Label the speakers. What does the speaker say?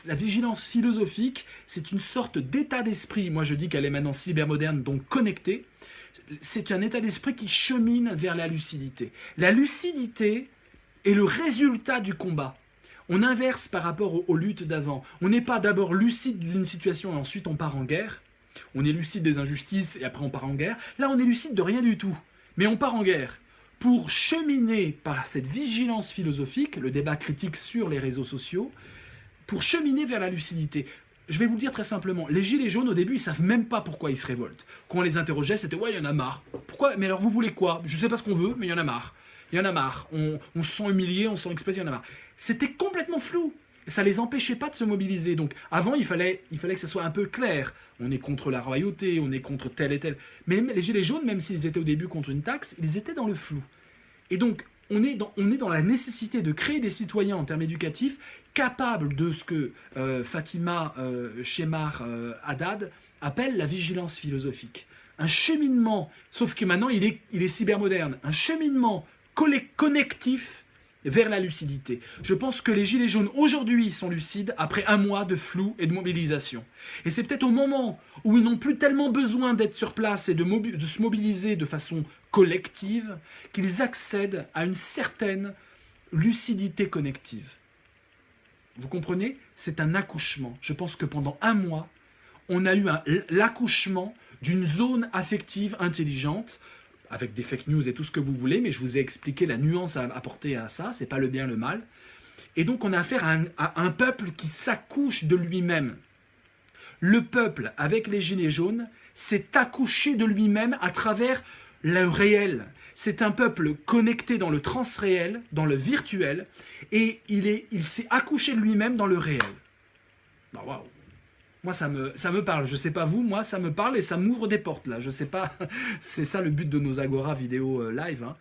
Speaker 1: La vigilance philosophique, c'est une sorte d'état d'esprit. Moi, je dis qu'elle est maintenant cybermoderne, donc connectée. C'est un état d'esprit qui chemine vers la lucidité. La lucidité est le résultat du combat. On inverse par rapport aux luttes d'avant. On n'est pas d'abord lucide d'une situation et ensuite on part en guerre. On est lucide des injustices et après on part en guerre. Là, on est lucide de rien du tout. Mais on part en guerre pour cheminer par cette vigilance philosophique, le débat critique sur les réseaux sociaux, pour cheminer vers la lucidité. Je vais vous le dire très simplement, les gilets jaunes au début, ils savent même pas pourquoi ils se révoltent. Quand on les interrogeait, c'était ouais, il y en a marre. Pourquoi? Mais alors vous voulez quoi? Je sais pas ce qu'on veut, mais il y en a marre. Il y en a marre. On se sent humilié, on se sent exploité, il y en a marre. C'était complètement flou. Ça les empêchait pas de se mobiliser. Donc avant, il fallait que ça soit un peu clair. On est contre la royauté, on est contre tel et tel. Mais les gilets jaunes, même s'ils étaient au début contre une taxe, ils étaient dans le flou. Et donc, on est dans la nécessité de créer des citoyens en termes éducatifs capables de ce que Fatima Shemar Haddad appelle la vigilance philosophique. Un cheminement, sauf que maintenant il est cybermoderne, un cheminement connectif vers la lucidité. Je pense que les gilets jaunes aujourd'hui sont lucides après un mois de flou et de mobilisation. Et c'est peut-être au moment où ils n'ont plus tellement besoin d'être sur place et de se mobiliser de façon collective qu'ils accèdent à une certaine lucidité connective. Vous comprenez? C'est un accouchement. Je pense que pendant un mois, on a eu l'accouchement d'une zone affective intelligente, avec des fake news et tout ce que vous voulez, mais je vous ai expliqué la nuance à apporter à ça, c'est pas le bien, le mal. Et donc on a affaire à un peuple qui s'accouche de lui-même. Le peuple, avec les gilets jaunes, s'est accouché de lui-même à travers le réel. C'est un peuple connecté dans le transréel, dans le virtuel, et il s'est accouché de lui-même dans le réel. Bah, waouh. Moi, ça me parle. Je sais pas vous, moi, ça me parle et ça m'ouvre des portes, là. Je sais pas, c'est ça le but de nos Agora vidéo live. Hein.